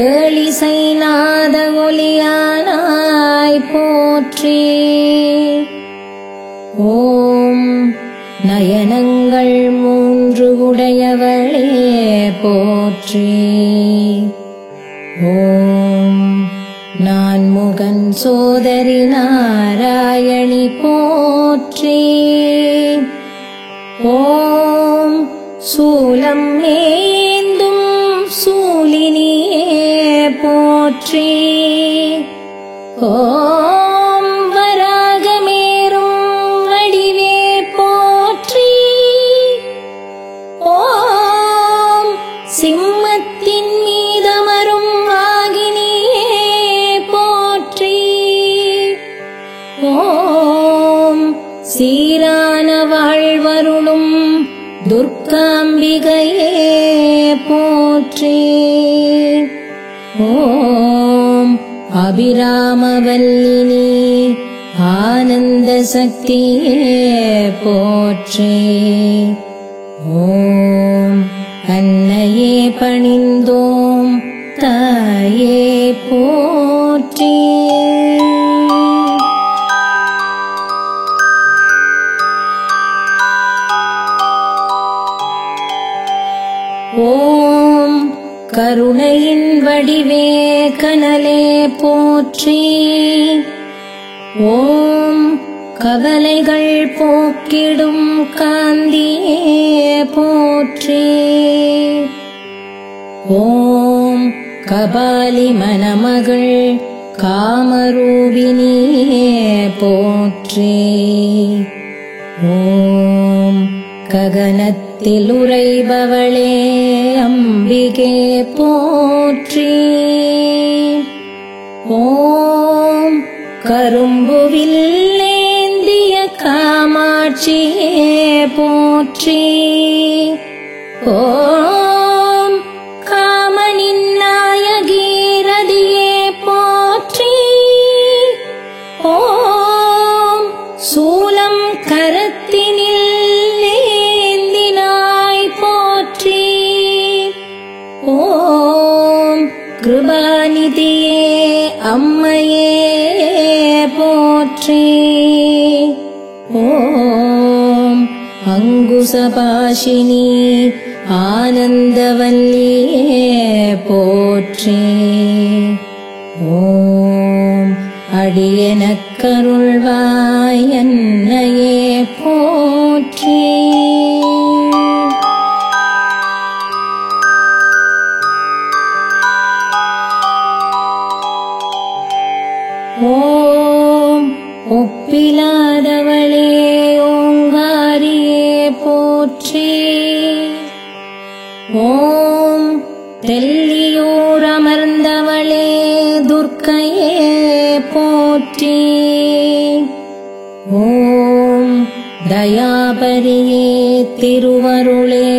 S1: ஏழிசை நாத ஒலியானாய் போற்றி. ஓம் நயனங்கள் மூன்று உடையவளே போற்றி. ஓம் நான்முகன் சோதரி நாராயணி போற்றி. ஓம் சூலம் ஏந்தும் சூலினியே போற்றி. ஓம் வராகமேறும் வடிவே போற்றி. ஓம் சிம்மத்தின் மீதமரும் வாகினியே போற்றி. ஓம் சீரான வாழ்வருளும் துர்காம்பிகையே போற்றி. ஓம் அபிராமவல்லினி ஆனந்த சக்தியே போற்றி. ஓம் அன்னையே பணிந்தோம் தாயே போற்றி. ஓம் கருணையின் வடிவே கனலே போற்றி. ஓம் கவலைகள் போக்கிடும் காந்தியே போற்றி. ஓம் கபாலி மணமகள் காமரூபிணியே போற்றி. ஓம் ககனத்தில் உறைபவளே அம்பிகே போற்றி. ஓம் கரும்புவில்லேந்திய காமாட்சியே போற்றி. ஓம் காமனின் நாயகீரதியே போற்றி. ஓம் சூலம் கரத்தில் கிருபாநிதியே அம்மையே போற்றி. ஓம் அங்குசபாஷினி ஆனந்தவல்லியே போற்றி. ஓம் அடியனக்கருள்வாய் அன்னையே போற்றி. ஓம் ஒப்பிலாதவளே ஓங்காரியே போற்றி. ஓம் தெல்லியூர் அமர்ந்தவளே துர்க்கையே போற்றி. ஓம் தயாபரியே திருவருளே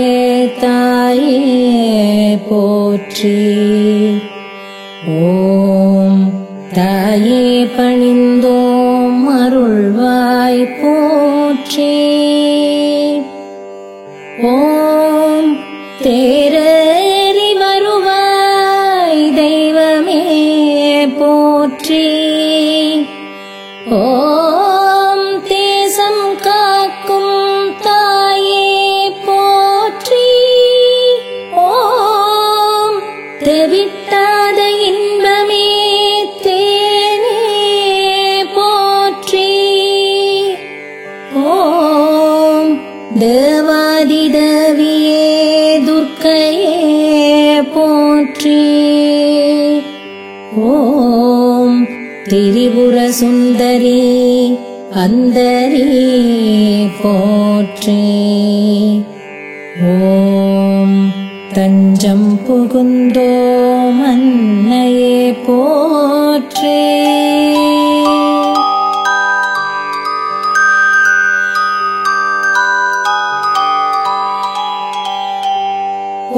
S1: தாயே போற்றி. ஓம் தாயே பணிந்தோம் அருள்வாய் போற்றி. ஓம் தேரறி வருவாய் தெய்வமே போற்றி. ஓம் தேசம் காக்கும் தாயே போற்றி. ஓம் தெவிட்டாத இன்பமே தேனே போற்றி. ஓம் தேவாதிதேவியே துர்க்கையே போற்றி. ஓம் திரிபுர சுந்தரி அந்தரி போற்றி. ஓம் தஞ்சம் புகுந்தோம் அன்னையே போற்றி.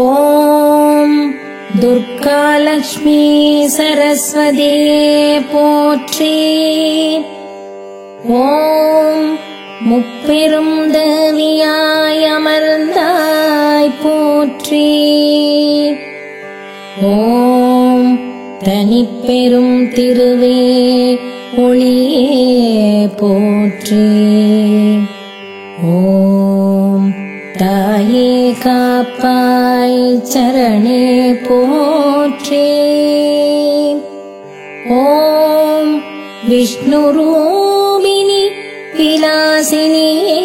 S1: ஓம் துர்காலக்ஷ்மி சரஸ்வதியே போற்றி. ஓம் முப்பெரும் தேவியாய் அமர்ந்தாய் போற்றி. ஓம் தனிப்பெரும் திருவே ஒளியே போற்றி. ஓம் தாயே காப்பாய் சரணே போற்றி. ஓம் விஷ்ணுரூபிணி விலாசினியே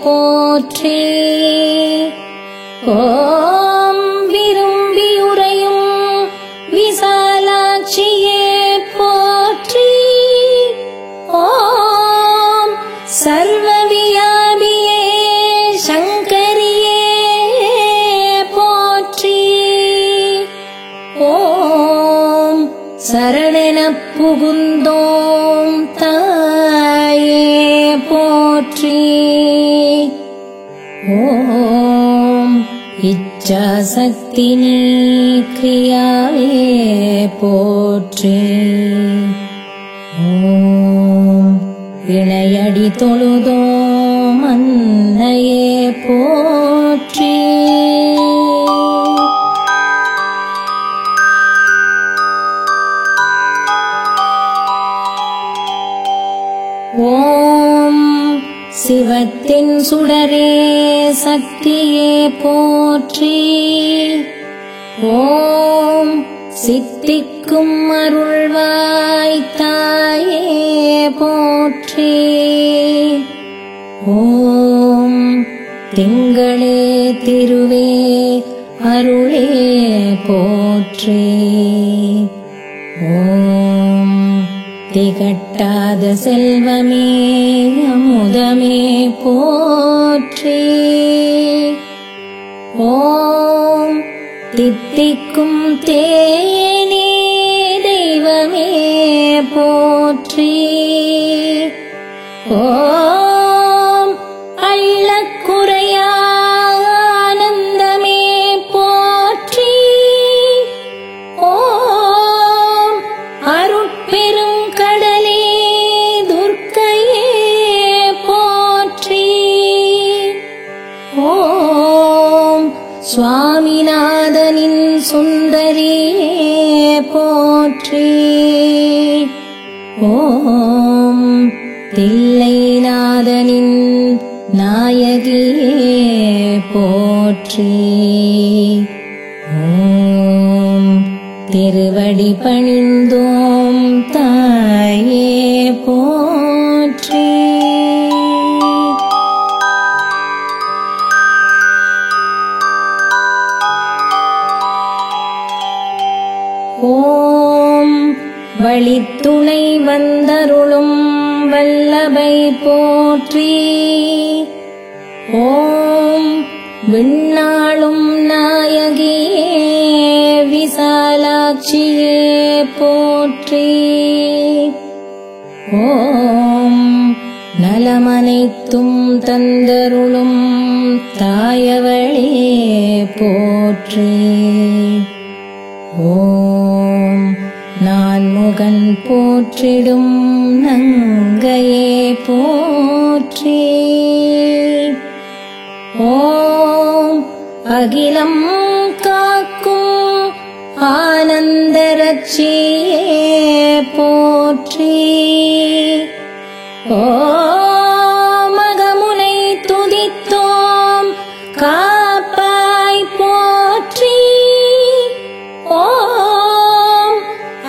S1: போற்றி. ஓம் விரும்பி உறையும் விசாலாட்சியே போற்றி. ஓம் சர்வவியாபியே சங்கரியே போற்றி. ஓம் சரணெனப் புகுந்தோம் தாயே போற்றி. ஓம் இச்சாசக்தி நீ கிரியாவே போற்றி. ஓம் இணையடி தொழுதோம் அன்னையே போற்றி. ஓம் சிவத்தின் சுடரே சக்தியே போற்றி. ஓம் சித்திக்கும் அருள்வாய் தாயே போற்றி. ஓம் திங்களே திருவே அருளே போற்றி. ஓம் திகட்டாத செல்வமே அமுதமே போற்றி. ஓம் தித்திக்கும் தேனே தெய்வமே போற்றி. ஓம் அள்ளக்குறையா ஆனந்தமே போற்றி. ஓம் அருட்பெரும் கடலே துர்க்கையே போற்றி. ஓம் சுவாமிநாதனின் சுந்தரியே போற்றி. ஓம் தில்லைநாதனின் நாயகியே போற்றி. ஓம் திருவடி பணிந்தோம் தாயே போற்றி. ஓம் வழித்துணை வந்தருளும் வல்லபை போற்றி. ஓம் விண்ணாளும் நாயகியே விசாலாட்சியே போற்றி. ஓம் நலமனைத்தும் தந்தருளும் தாயவளே போற்றி. ஓம் நான்முகன் போற்றிடும் நங்கையே போற்றி. ஓம் அகிலம் காக்கும் ஆனந்தரட்சியே போற்றி. ஓம் அகமுனை துதித்தோம் காப்பாய் போற்றி. ஓம்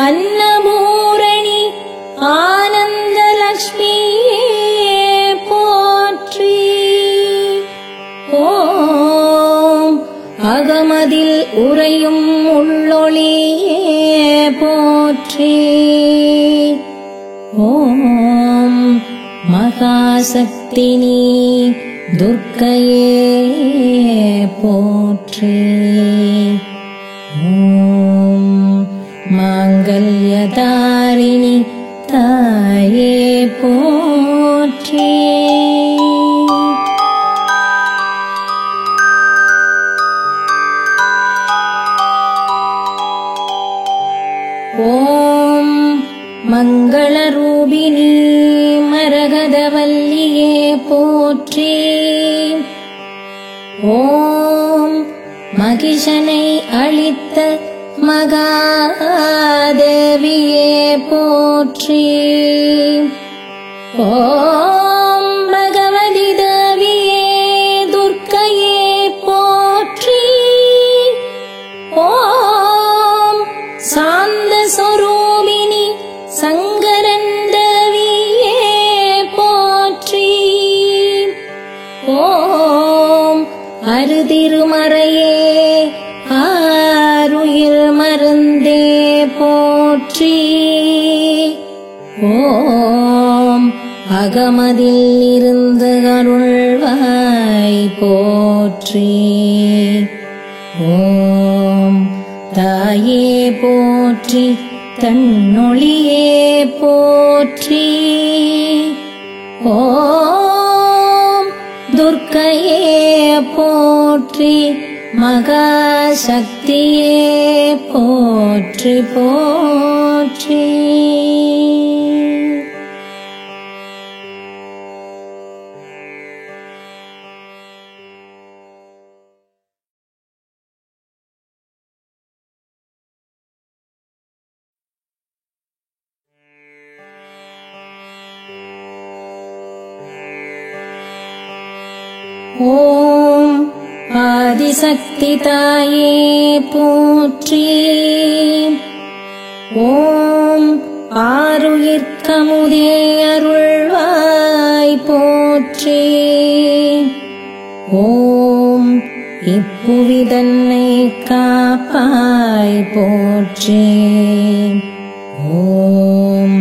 S1: அன்னபூரணி ஆனந்தலக்ஷ்மியே போற்றி. ஓம் அகமதில் உறையும் உள்ளொளியே போற்றி. ஓம் மகாசக்தினி துர்க்கையே போற்றி. ஓம் மாங்கல்யதாரிணி தாயே போற்றி. ஓம் மங்களரூபிணி மரகதவல்லியே போற்றி. ஓம் மகிஷனை அளித்த மகாதேவியே போற்றி. ஓம் பகவதி தேவியே துர்க்கையே போற்றி. ஓம் சாந்த சொரூபிணி சங்கரன் தேவியே போற்றி. ஓம் அருதிருமறையே ஆருயிர் மருந்தே போற்றி. ஓம் அகமதில் இருந்து அருள்வாய் போற்றி. ஓம் தாயே போற்றி தன்னொளியே போற்றி. ஓம் துர்க்கையே போற்றி. மகாசக்தியே போற்றி போற்றி. ஓம் ஆதிசக்தி தாயே போற்றி. ஓம் ஆருயிர்க்கமுதே அருள்வாய் போற்றி. ஓம் இப்புவிதன்னை காப்பாய் போற்றி. ஓம்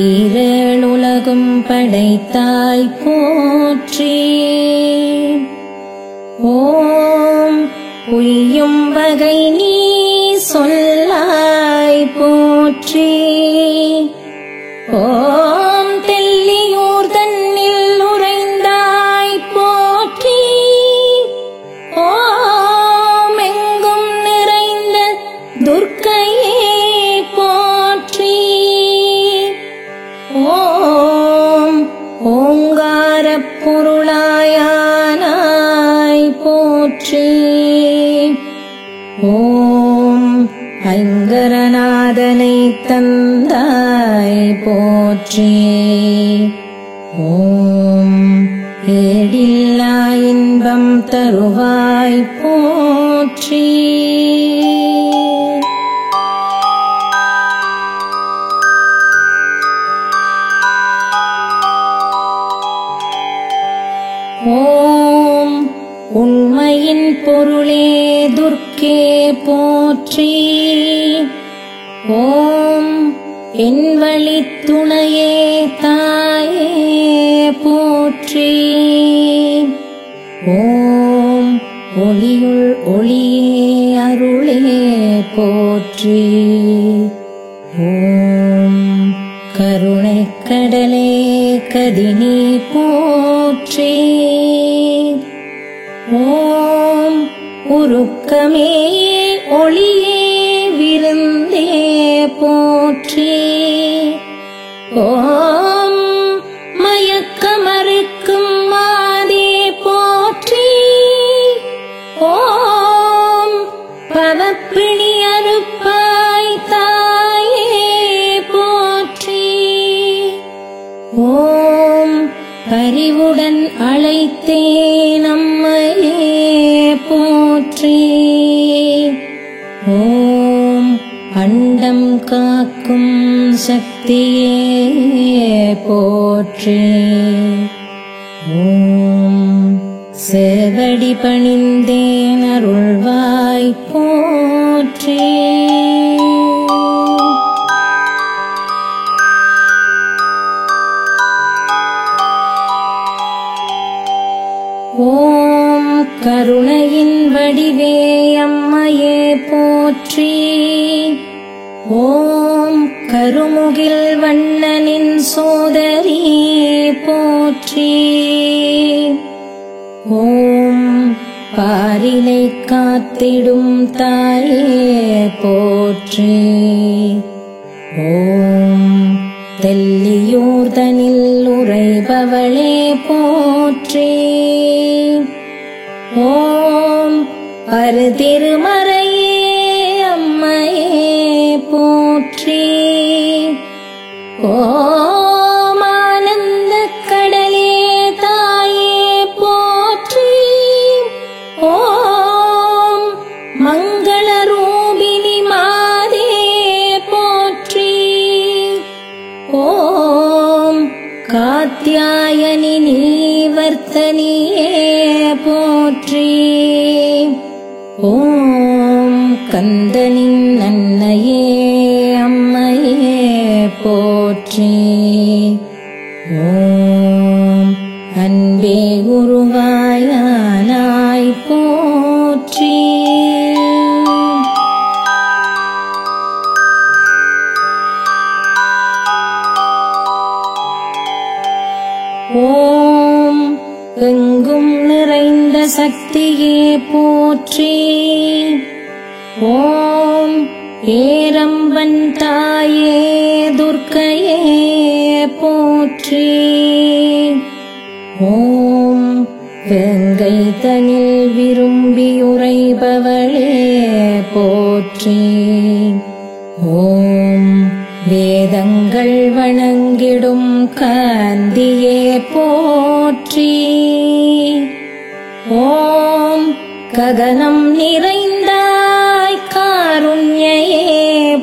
S1: ஈரேழுலகும் படைத்தாய் போற்றி. ஓம் பொய்யும் வகை நீ சொல்லாய் போற்றி. ஓம் தெல்லியூர் தன்னில் உறைந்தாய் போற்றி. ஓம் எங்கும் நிறைந்த துர்க்கையே போற்றி. ஓம் ஓங்காரப் பொருளாயானாய் போற்றி. ஓம் ஐங்கரநாதனை தந்தாய் போற்றி. ஓம் ஏடில்லா இன்பம் தருவாய் போற்றி. ஓம் உண்மையின் பொருளே துர்க்கே போற்றி. ஓம் என் வழித் துணையே தாயே போற்றி. ஓம் ஒளியுள் ஒளியே அருளே போற்றி. ஓம் கருணைக் கடலே கதினி போற்றி. ஓம் உருக்கமே ஒளியே விருந்தே போற்றி. ஓம் மயக்கமறுக்கும் மாதே போற்றி. ஓம் பவப்பிணி அறுப்பாய் தாயே போற்றி. ஓம் பரிவுடன் அழைத்தேன் அம்மையே போற்றி. ஓம் அண்டம் காக்கும் சக்தியே போற்றி. ஓம் சேவடி பணிந்தேன் அருள்வாய் போற்றி. ஓம் கருணையின் வடிவே அம்மையே போற்றி. ஓம் கருமுகில் வண்ணனின் சோதரி போற்றி. ஓம் பாரினை காத்திடும் தாயே போற்றி. ஓம் தெல்லியூர்தனில் உறைபவளே போற்றி. ஓம் பருதிருமறையே அம்மையே போற்றி. ஓம் ஆனந்தக் கடலே தாயே போற்றி. ஓம் மங்கள ரூபிணி மாதே போற்றி. ஓம் காத்யாயனி நீவர்த்தனியே போற்றி. ஓம் கந்தனின் அன்னையே அம்மையே போற்றி. ஓம் அன்பே குருவாயானாய் போற்றி. ஓம் எங்கும் நிறைந்த சக்தியே போற்றி. ஓம் ஏரம்பன் தாயே துர்க்கையே போற்றி. ஓம் வேங்கை தனில் விரும்பியுறைபவளே போற்றி. ஓம் வேதங்கள் வணங்கிடும் காந்தியே போற்றி. ஓம் ககனம் நிறைந்தாய் காருண்யயே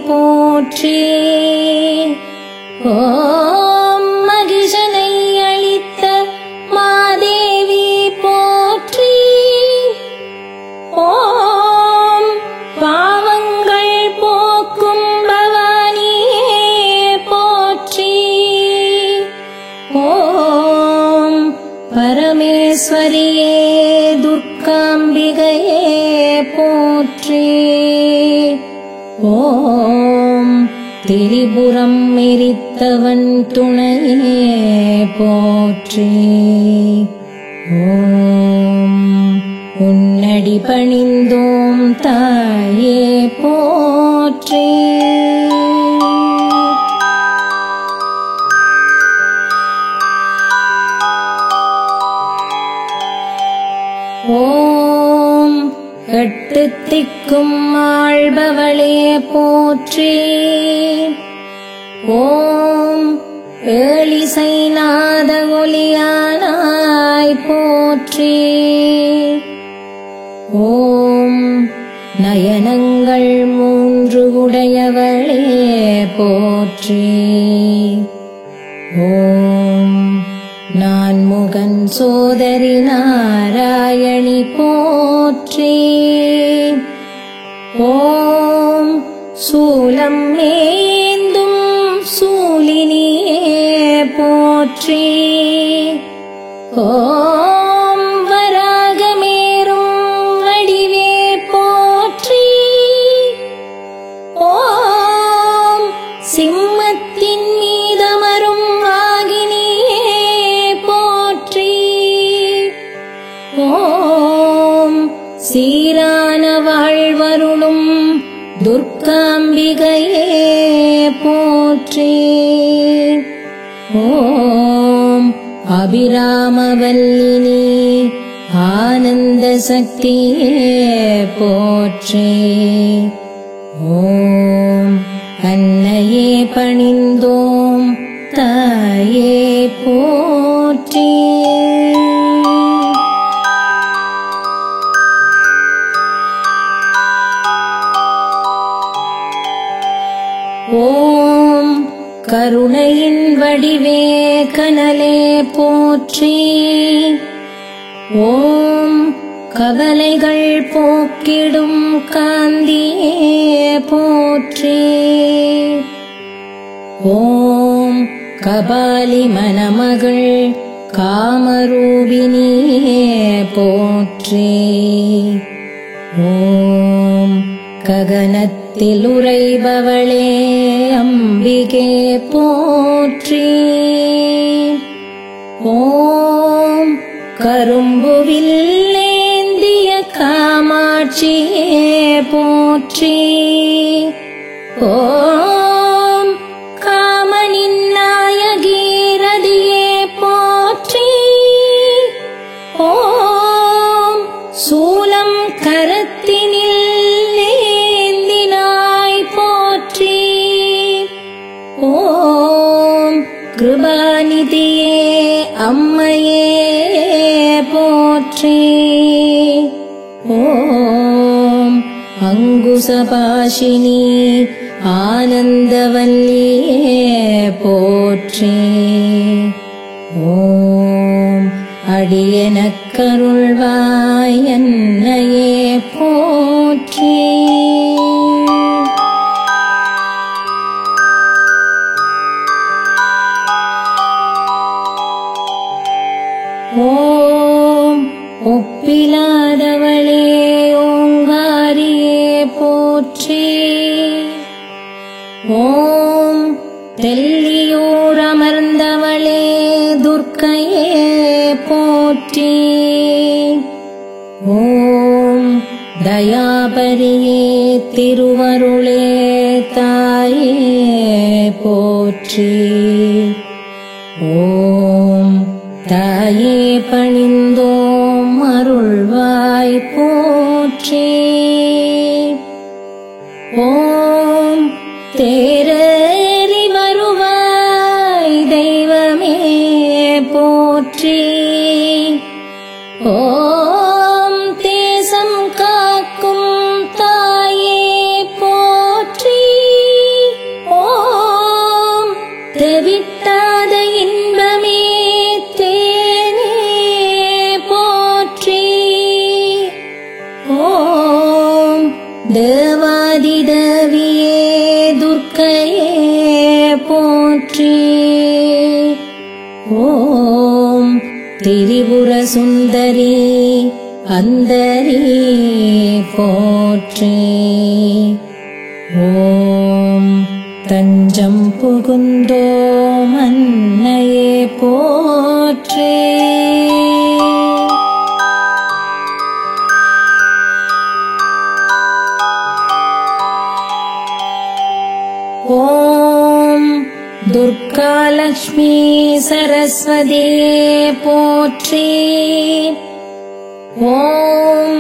S1: போற்றி. ஓம் மகிஷனை அளித்த மாதேவி போற்றி. ஓம் பாவங்கள் போக்கும் பவானியே போற்றி. ஓம் பரமேஸ்வரியே துர்காம்பிகையே போற்றி. ஓம் திரிபுரம் எரித்தவன் துணையே போற்றி. ஓம் உன்னடி பணிந்தோம் தாயே போற்றி. ஓம் எட்டு திக்கும் வாழ்பவளே போற்றி. ஓம் ஏழிசை நாத ஒலியானாய் போற்றி. ஓம் நயனங்கள் மூன்று உடையவளே போற்றி. ஓம் நான்முகன் சோதரி நாராயணி போற்றி. ஓம் சூலம் ஏந்தும் சூலினியே போற்றி. ஓம் வராகமேறும் வடிவே போற்றி. ஓம் சிம்மத்தின் மீதமரும் வாகினியே போற்றி. ஓம் சீரான வாழ்வருளும் துர்காம்பிகையே போற்றி. ஓம் அபிராமவல்லினி ஆனந்த சக்தியே போற்றி. ஓம் அன்னையே பணிந்தோம் தாயே போற்றி. ஓம் கருணையின் வடிவே கனலே போற்றி. ஓம் கவலைகள் போக்கிடும் காந்தியே போற்றி. ஓம் கபாலி மணமகள் காமரூபிணியே போற்றி. ஓம் ககனத்தில் உறைபவளே அம்பிகே போற்றி. ஓம் கரும்புவில்லேந்திய காமாட்சியே போற்றி. ஓம் காமனின் நாயகீரதியே போற்றி. ஓம் சூலம் கரத்தினில் ஏந்தினாய் போற்றி. ஓம் கிருபாநிதியே அம்மையே போற்றி. ஓம் அங்குசபாஷினி ஆனந்தவல்லியே போற்றி. ஓம் அடியனக்கருள்வாய் அன்னையே போற்றி. ஓம் ஒப்பிலாதவளே ஓங்காரியே போற்றி. ஓம் தெல்லியூர் அமர்ந்தவளே துர்க்கையே போற்றி. ஓம் தயாபரியே திருவருளே தாயே போற்றி. ஓம் தாயே பணிந்தோம் அருள்வாய் போற்றி. ஓம் தேரேறி வருவாய் தெய்வமே போற்றி. ஓம் தேசம் காக்கும் தாயே போற்றி. ஓம் தெவிட்டாத இன்பமே தேனே போற்றி. ஓம் தேவாதிதேவியே துர்க்கையே போற்றி. ஓம் திரிபுர சுந்தரி அந்தரி போற்றி. ஓம் தஞ்சம் புகுந்தோம் அன்னையே போற்றி. ஓம் துர்காலக்ஷ்மி சரஸ்வதியே போற்றி. ஓம்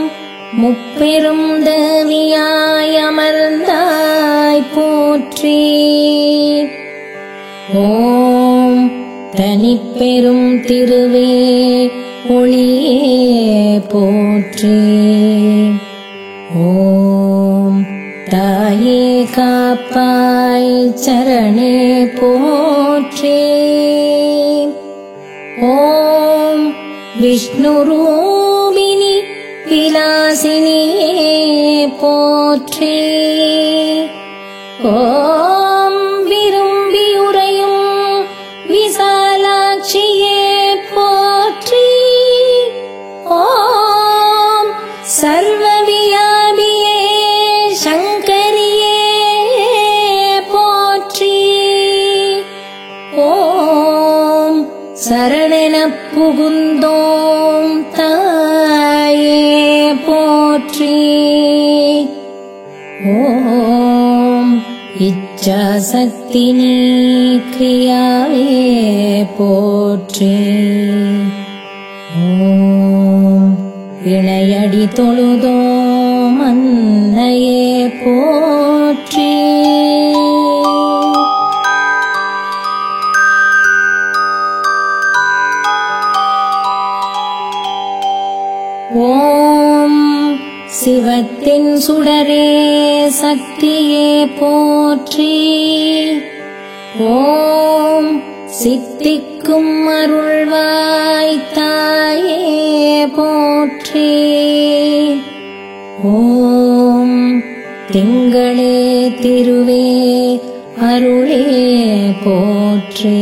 S1: முப்பெரும் தேவியாய் அமர்ந்தாய் போற்றி. ஓம் தனிப்பெரும் திருவே ஒளியே போற்றி. ஓம் தாயே காப்பாய் சரணே போற்றி. ஓம் விஷ்ணு ரூபிணி விலாசினியே போற்றி. ஓம் விரும்பி உறையும் விசாலாட்சியே போற்றி. ஓம் சர்வவியாபியே சங்கரியே போற்றி. ஓம் சரணெனப் புகுந்தோம் தாயே போற்றி. ஓம் இச்சா சக்தி நீ கிரியாவே போற்றி. ஓம் இணையடி தொழுதோம் அன்னையே போற்றி. ஓம் சிவத்தின் சுடரே சக்தியே போற்றி. ஓம் சித்திக்கும் அருள்வாய் தாயே போற்றி. ஓம் திங்களே திருவே அருளே போற்றி.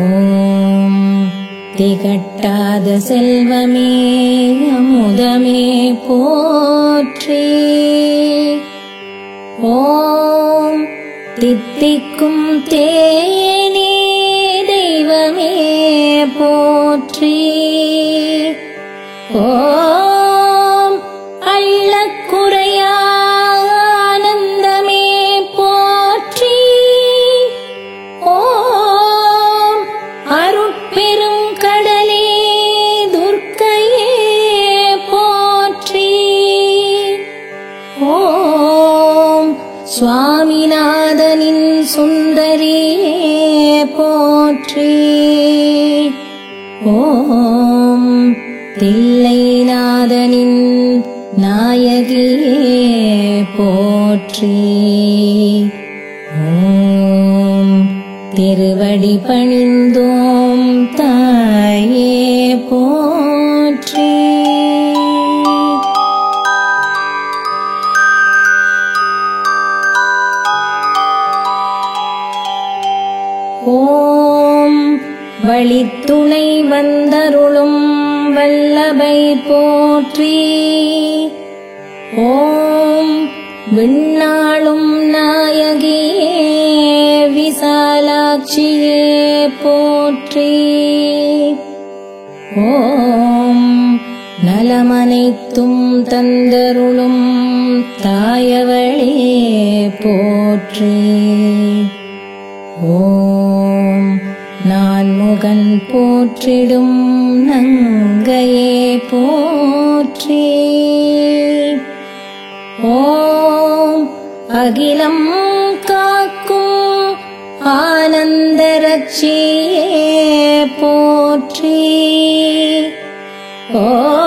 S1: ஓம் திகட்டாத செல்வமே அமுதமே போற்றி. ஓம் தித்திக்கும் தேனே தெய்வமே போற்றி. ஓம் அள்ளக்குறையா ஆனந்தமே போற்றி. ஓம் அருட்பெரும் கடலே துர்க்கையே போற்றி. ஓம் சுவாமிநாதனின் சுந்தரியே போற்றி. ஓம் தில்லைநாதனின் நாயகியே போற்றி. ஓம் திருவடி பணிந்தோம் தாயே போற்றி. ஓம் வழித்துணை வந்தருளும் வல்லபை போற்றி. ஓம் விண்ணாளும் நாயகியே விசாலாட்சியே போற்றி. ஓம் நலமனைத்தும் தந்தருளும் தாயவளே போற்றி. ஓம் நான்முகன் போற்றிடும் நங்கையே போற்றி. ஓம் அகிலம் காக்கும் ஆனந்த ரட்சியே போற்றி. ஓம்